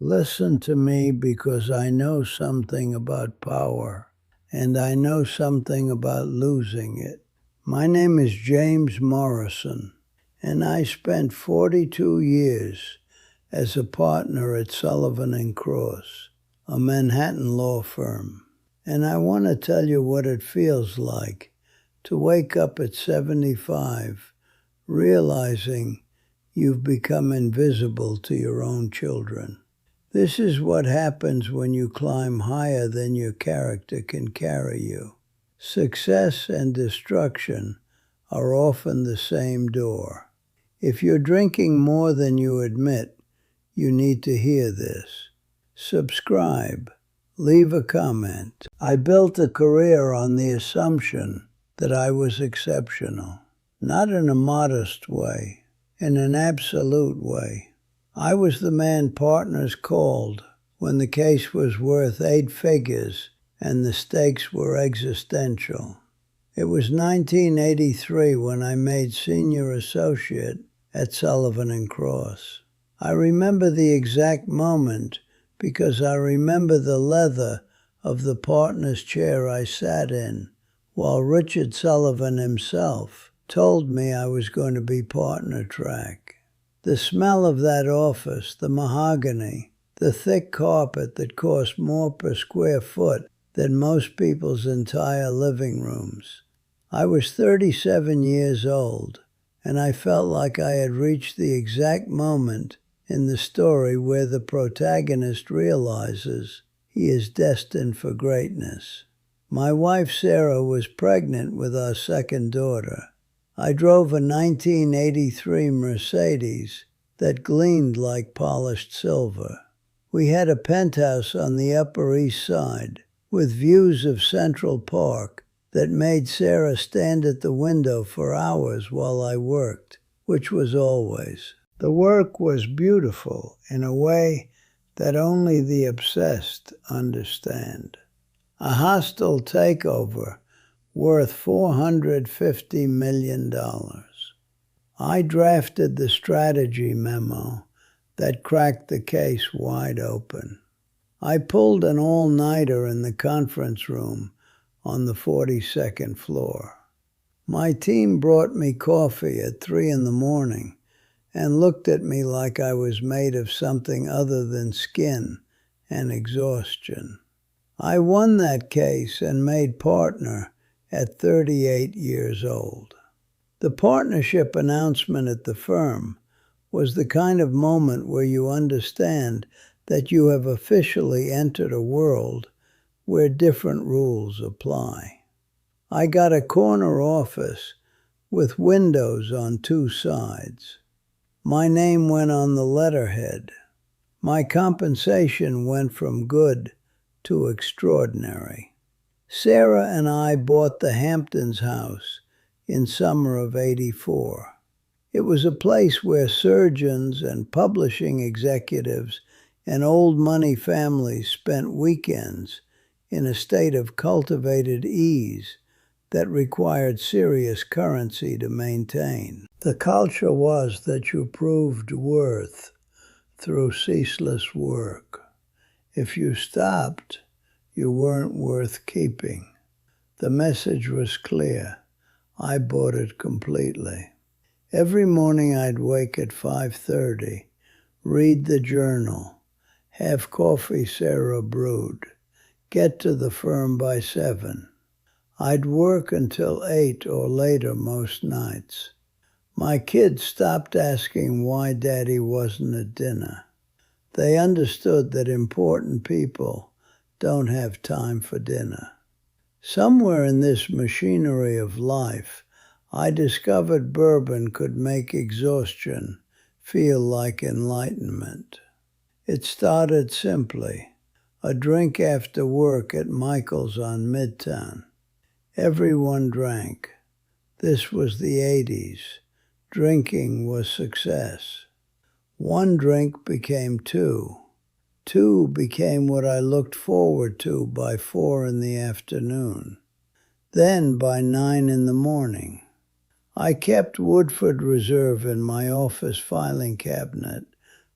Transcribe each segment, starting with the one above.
Listen to me because I know something about power, and I know something about losing it. My name is James Morrison, and I spent 42 years as a partner at Sullivan & Cross, a Manhattan law firm. And I want to tell you what it feels like to wake up at 75 realizing you've become invisible to your own children. This is what happens when you climb higher than your character can carry you. Success and destruction are often the same door. If you're drinking more than you admit, you need to hear this. Subscribe. Leave a comment. I built a career on the assumption that I was exceptional. Not in a modest way, in an absolute way. I was the man partners called when the case was worth 8 figures and the stakes were existential. It was 1983 when I made senior associate at Sullivan & Cross. I remember the exact moment because I remember the leather of the partner's chair I sat in while Richard Sullivan himself told me I was going to be partner track. The smell of that office, the mahogany, the thick carpet that cost more per square foot than most people's entire living rooms. I was 37 years old, and I felt like I had reached the exact moment in the story where the protagonist realizes he is destined for greatness. My wife Sarah was pregnant with our second daughter. I drove a 1983 Mercedes that gleamed like polished silver. We had a penthouse on the Upper East Side with views of Central Park that made Sarah stand at the window for hours while I worked, which was always. The work was beautiful in a way that only the obsessed understand. A hostile takeover worth $450 million. I drafted the strategy memo that cracked the case wide open. I pulled an all-nighter in the conference room on the 42nd floor. My team brought me coffee at 3 a.m. and looked at me like I was made of something other than skin and exhaustion. I won that case and made partner at 38 years old. The partnership announcement at the firm was the kind of moment where you understand that you have officially entered a world where different rules apply. I got a corner office with windows on 2 sides. My name went on the letterhead. My compensation went from good to extraordinary. Sarah and I bought the Hamptons house in summer of '84. It was a place where surgeons and publishing executives and old money families spent weekends in a state of cultivated ease that required serious currency to maintain. The culture was that you proved worth through ceaseless work. If you stopped, you weren't worth keeping. The message was clear. I bought it completely. Every morning I'd wake at 5:30, read the journal, have coffee Sarah brewed, get to the firm by 7. I'd work until 8 or later most nights. My kids stopped asking why Daddy wasn't at dinner. They understood that important people don't have time for dinner. Somewhere in this machinery of life, I discovered bourbon could make exhaustion feel like enlightenment. It started simply, a drink after work at Michael's on Midtown. Everyone drank. This was the '80s. Drinking was success. 1 drink became 2. 2 became what I looked forward to by 4 in the afternoon. Then by 9 in the morning. I kept Woodford Reserve in my office filing cabinet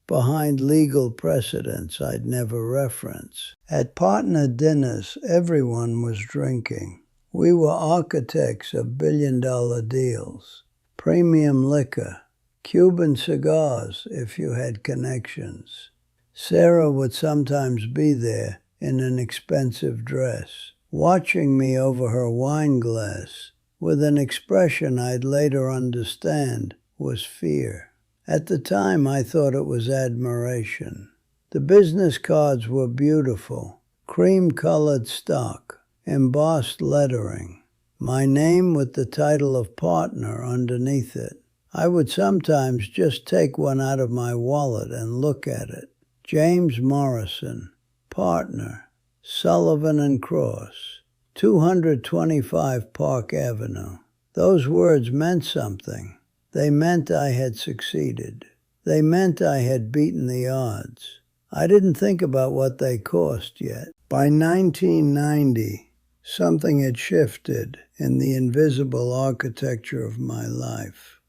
behind legal precedents I'd never reference. At partner dinners, everyone was drinking. We were architects of billion-dollar deals, premium liquor, Cuban cigars if you had connections. Sarah would sometimes be there in an expensive dress, watching me over her wine glass with an expression I'd later understand was fear. At the time, I thought it was admiration. The business cards were beautiful, cream-colored stock, embossed lettering, my name with the title of partner underneath it. I would sometimes just take one out of my wallet and look at it. James Morrison, partner, Sullivan & Cross, 225 Park Avenue. Those words meant something. They meant I had succeeded. They meant I had beaten the odds. I didn't think about what they cost yet. By 1990, something had shifted in the invisible architecture of my life.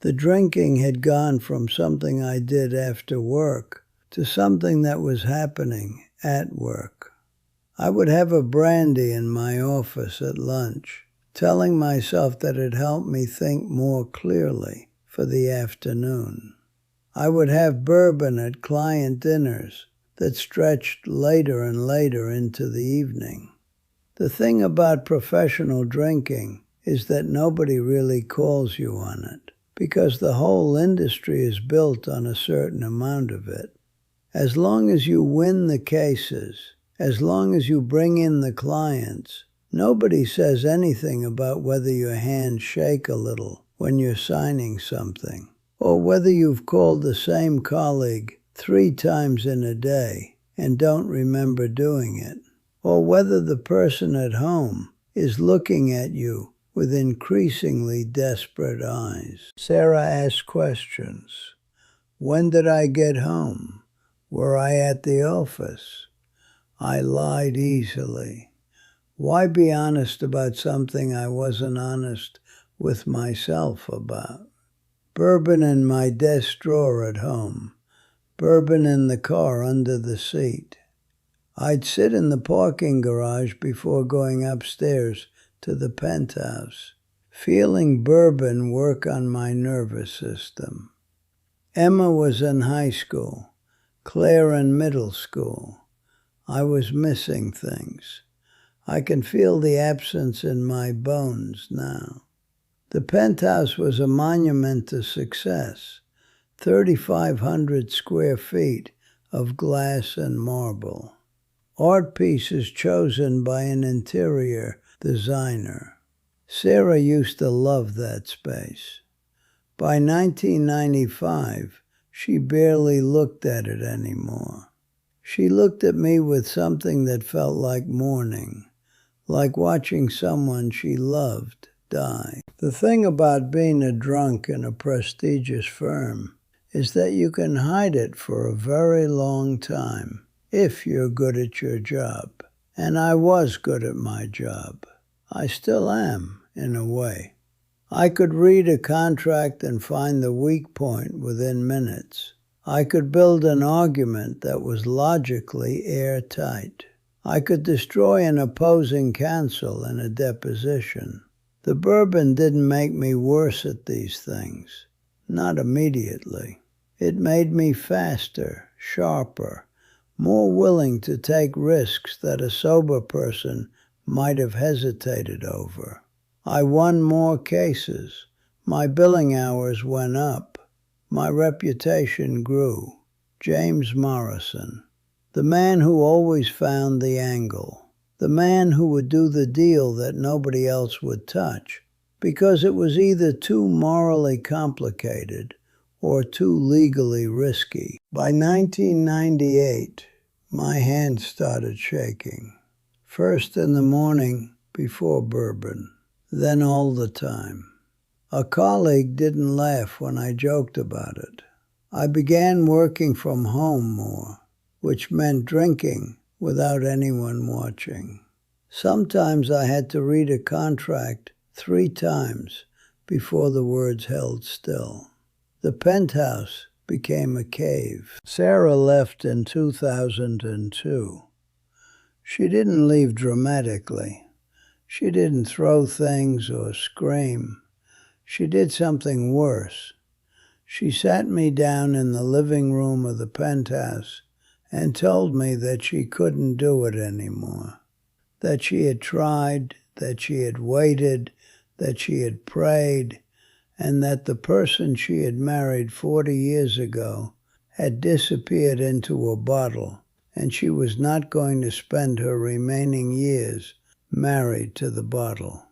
The drinking had gone from something I did after work to something that was happening at work. I would have a brandy in my office at lunch, telling myself that it helped me think more clearly for the afternoon. I would have bourbon at client dinners that stretched later and later into the evening. The thing about professional drinking is that nobody really calls you on it, because the whole industry is built on a certain amount of it. As long as you win the cases, as long as you bring in the clients, nobody says anything about whether your hands shake a little when you're signing something, or whether you've called the same colleague 3 times in a day and don't remember doing it, or whether the person at home is looking at you with increasingly desperate eyes. Sarah asked questions. When did I get home? Were I at the office? I lied easily. Why be honest about something I wasn't honest with myself about? Bourbon in my desk drawer at home. Bourbon in the car under the seat. I'd sit in the parking garage before going upstairs to the penthouse, feeling bourbon work on my nervous system. Emma was in high school, Claire in middle school. I was missing things. I can feel the absence in my bones now. The penthouse was a monument to success, 3,500 square feet of glass and marble. Art pieces chosen by an interior designer. Sarah used to love that space. By 1995, she barely looked at it anymore. She looked at me with something that felt like mourning, like watching someone she loved die. The thing about being a drunk in a prestigious firm is that you can hide it for a very long time if you're good at your job. And I was good at my job. I still am, in a way. I could read a contract and find the weak point within minutes. I could build an argument that was logically airtight. I could destroy an opposing counsel in a deposition. The bourbon didn't make me worse at these things, not immediately. It made me faster, sharper, more willing to take risks that a sober person might have hesitated over. I won more cases. My billing hours went up. My reputation grew. James Morrison, the man who always found the angle, the man who would do the deal that nobody else would touch, because it was either too morally complicated or too legally risky. By 1998, my hands started shaking. First in the morning before bourbon, then all the time. A colleague didn't laugh when I joked about it. I began working from home more, which meant drinking without anyone watching. Sometimes I had to read a contract 3 times before the words held still. The penthouse became a cave. Sarah left in 2002. She didn't leave dramatically. She didn't throw things or scream. She did something worse. She sat me down in the living room of the penthouse and told me that she couldn't do it anymore, that she had tried, that she had waited, that she had prayed, and that the person she had married 40 years ago had disappeared into a bottle, and she was not going to spend her remaining years married to the bottle.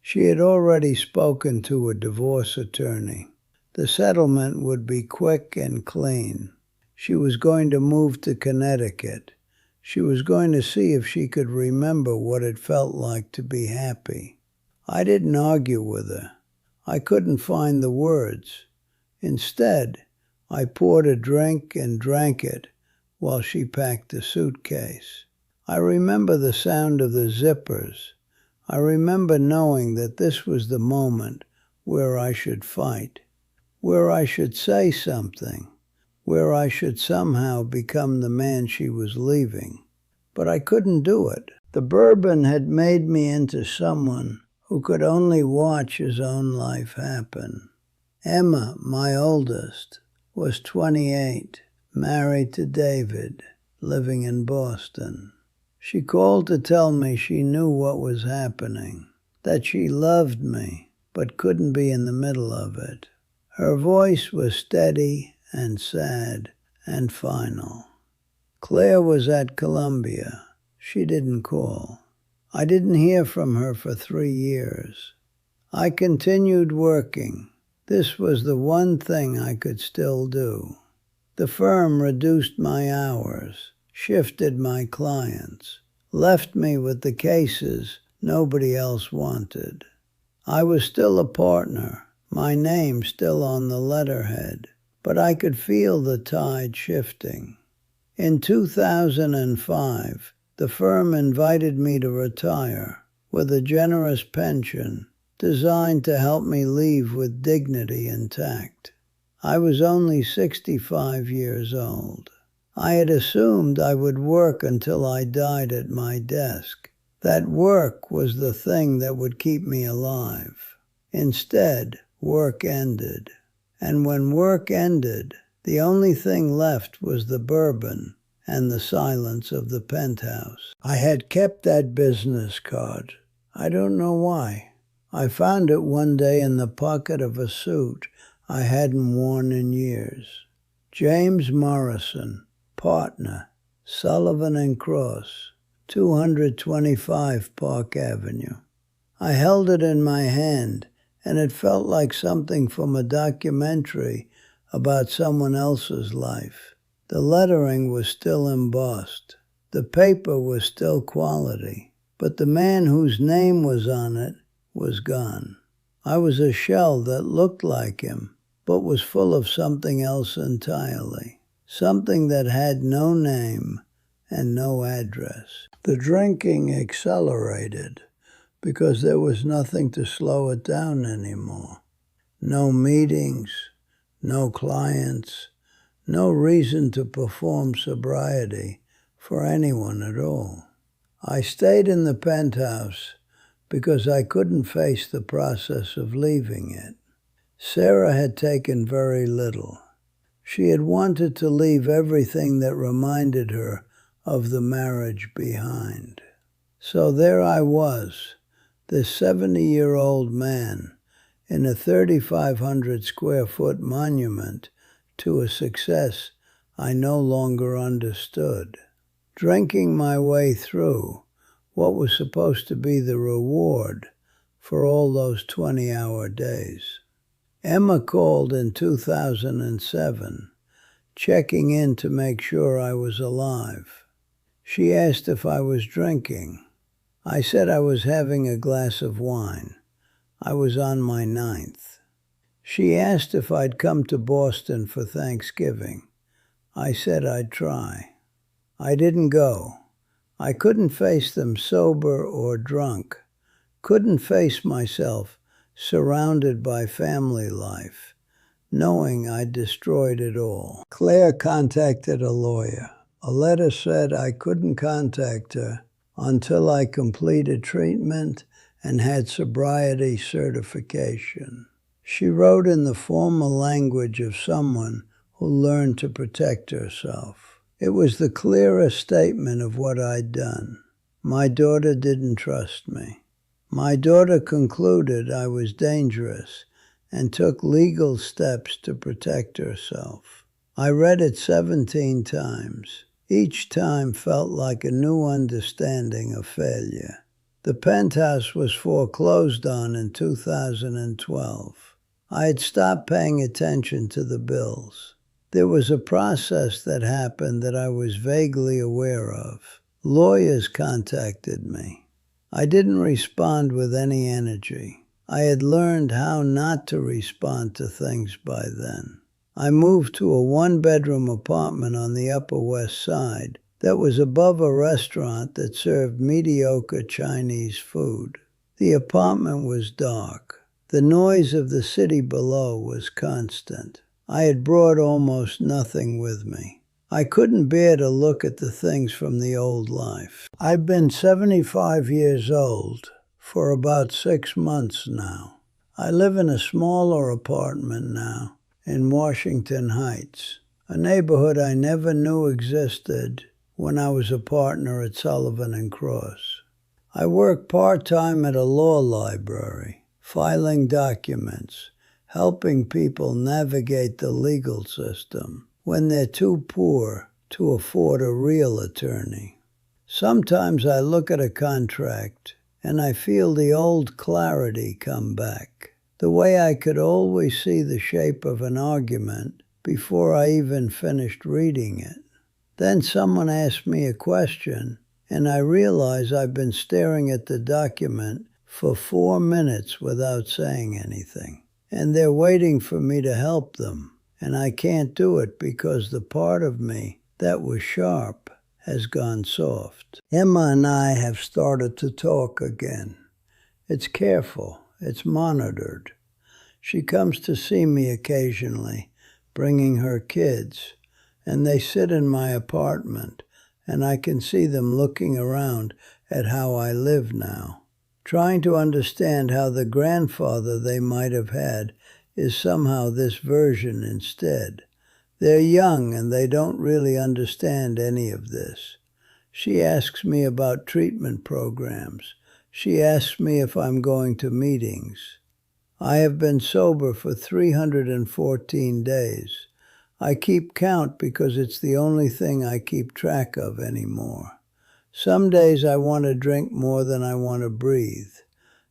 She had already spoken to a divorce attorney. The settlement would be quick and clean. She was going to move to Connecticut. She was going to see if she could remember what it felt like to be happy. I didn't argue with her. I couldn't find the words. Instead, I poured a drink and drank it while she packed the suitcase. I remember the sound of the zippers. I remember knowing that this was the moment where I should fight, where I should say something, where I should somehow become the man she was leaving. But I couldn't do it. The bourbon had made me into someone who could only watch his own life happen. Emma, my oldest, was 28, married to David, living in Boston. She called to tell me she knew what was happening, that she loved me, but couldn't be in the middle of it. Her voice was steady and sad and final. Claire was at Columbia. She didn't call. I didn't hear from her for 3 years. I continued working. This was the one thing I could still do. The firm reduced my hours, shifted my clients, left me with the cases nobody else wanted. I was still a partner, my name still on the letterhead, but I could feel the tide shifting. In 2005, the firm invited me to retire with a generous pension designed to help me leave with dignity intact. I was only 65 years old. I had assumed I would work until I died at my desk. That work was the thing that would keep me alive. Instead, work ended. And when work ended, the only thing left was the bourbon and the silence of the penthouse. I had kept that business card. I don't know why. I found it one day in the pocket of a suit I hadn't worn in years. James Morrison, partner, Sullivan & Cross, 225 Park Avenue. I held it in my hand, and it felt like something from a documentary about someone else's life. The lettering was still embossed. The paper was still quality, but the man whose name was on it was gone. I was a shell that looked like him, but was full of something else entirely, something that had no name and no address. The drinking accelerated because there was nothing to slow it down anymore. No meetings, no clients, no reason to perform sobriety for anyone at all. I stayed in the penthouse because I couldn't face the process of leaving it. Sarah had taken very little. She had wanted to leave everything that reminded her of the marriage behind. So there I was, this 70-year-old man, in a 3,500 square foot monument to a success I no longer understood, drinking my way through what was supposed to be the reward for all those 20-hour days. Emma called in 2007, checking in to make sure I was alive. She asked if I was drinking. I said I was having a glass of wine. I was on my 9th. She asked if I'd come to Boston for Thanksgiving. I said I'd try. I didn't go. I couldn't face them sober or drunk, couldn't face myself surrounded by family life, knowing I destroyed it all. Claire contacted a lawyer. A letter said I couldn't contact her until I completed treatment and had sobriety certification. She wrote in the formal language of someone who learned to protect herself. It was the clearest statement of what I'd done. My daughter didn't trust me. My daughter concluded I was dangerous and took legal steps to protect herself. I read it 17 times. Each time felt like a new understanding of failure. The penthouse was foreclosed on in 2012. I had stopped paying attention to the bills. There was a process that happened that I was vaguely aware of. Lawyers contacted me. I didn't respond with any energy. I had learned how not to respond to things by then. I moved to a one-bedroom apartment on the Upper West Side that was above a restaurant that served mediocre Chinese food. The apartment was dark. The noise of the city below was constant. I had brought almost nothing with me. I couldn't bear to look at the things from the old life. I've been 75 years old for about 6 months now. I live in a smaller apartment now in Washington Heights, a neighborhood I never knew existed when I was a partner at Sullivan & Cross. I work part-time at a law library, filing documents, helping people navigate the legal system when they're too poor to afford a real attorney. Sometimes I look at a contract and I feel the old clarity come back, the way I could always see the shape of an argument before I even finished reading it. Then someone asks me a question and I realize I've been staring at the document for 4 minutes without saying anything, and they're waiting for me to help them. And I can't do it because the part of me that was sharp has gone soft. Emma and I have started to talk again. It's careful. It's monitored. She comes to see me occasionally, bringing her kids, and they sit in my apartment, and I can see them looking around at how I live now, trying to understand how the grandfather they might have had is somehow this version instead. They're young and they don't really understand any of this. She asks me about treatment programs. She asks me if I'm going to meetings. I have been sober for 314 days. I keep count because it's the only thing I keep track of anymore. Some days I want to drink more than I want to breathe.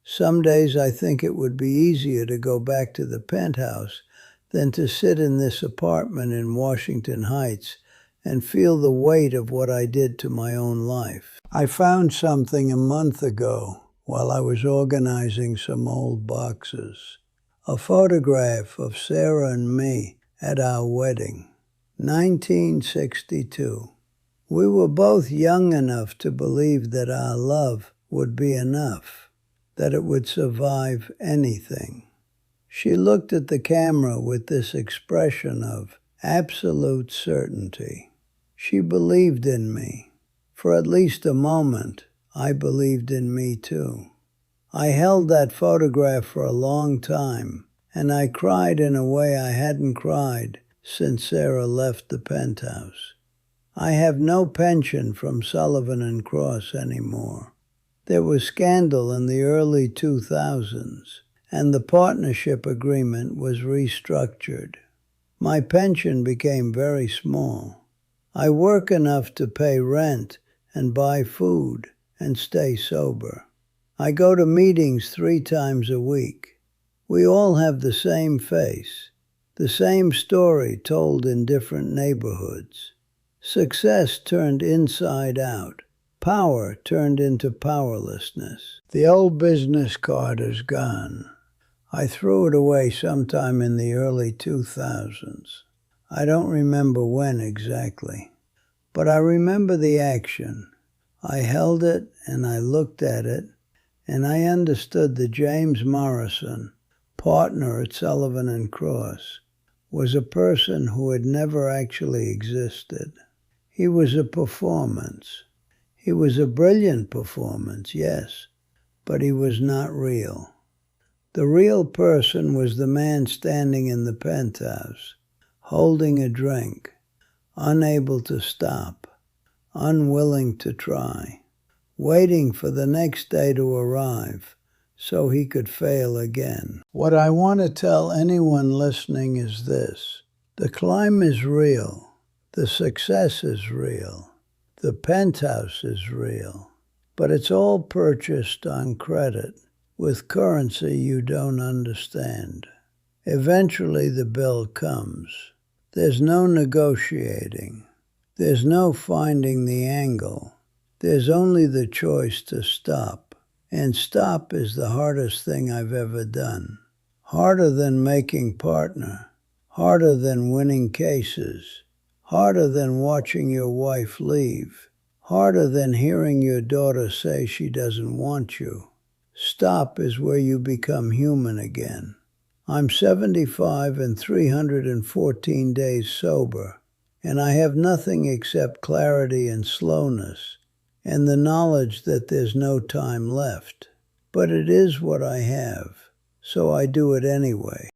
Some days I think it would be easier to go back to the penthouse than to sit in this apartment in Washington Heights and feel the weight of what I did to my own life. I found something a month ago while I was organizing some old boxes. A photograph of Sarah and me at our wedding, 1962. We were both young enough to believe that our love would be enough, that it would survive anything. She looked at the camera with this expression of absolute certainty. She believed in me. For at least a moment, I believed in me too. I held that photograph for a long time, and I cried in a way I hadn't cried since Sarah left the penthouse. I have no pension from Sullivan & Cross anymore. There was scandal in the early 2000s, and the partnership agreement was restructured. My pension became very small. I work enough to pay rent and buy food and stay sober. I go to meetings 3 times a week. We all have the same face, the same story told in different neighborhoods. Success turned inside out. Power turned into powerlessness. The old business card is gone. I threw it away sometime in the early 2000s. I don't remember when exactly, but I remember the action. I held it and I looked at it, and I understood that James Morrison, partner at Sullivan & Cross, was a person who had never actually existed. He was a performance. He was a brilliant performance, yes, but he was not real. The real person was the man standing in the penthouse, holding a drink, unable to stop, unwilling to try, waiting for the next day to arrive so he could fail again. What I want to tell anyone listening is this: the climb is real, the success is real, the penthouse is real, but it's all purchased on credit with currency you don't understand. Eventually the bill comes. There's no negotiating. There's no finding the angle. There's only the choice to stop. And stop is the hardest thing I've ever done. Harder than making partner. Harder than winning cases. Harder than watching your wife leave. Harder than hearing your daughter say she doesn't want you. Stop is where you become human again. I'm 75 and 314 days sober, and I have nothing except clarity and slowness, and the knowledge that there's no time left. But it is what I have, so I do it anyway.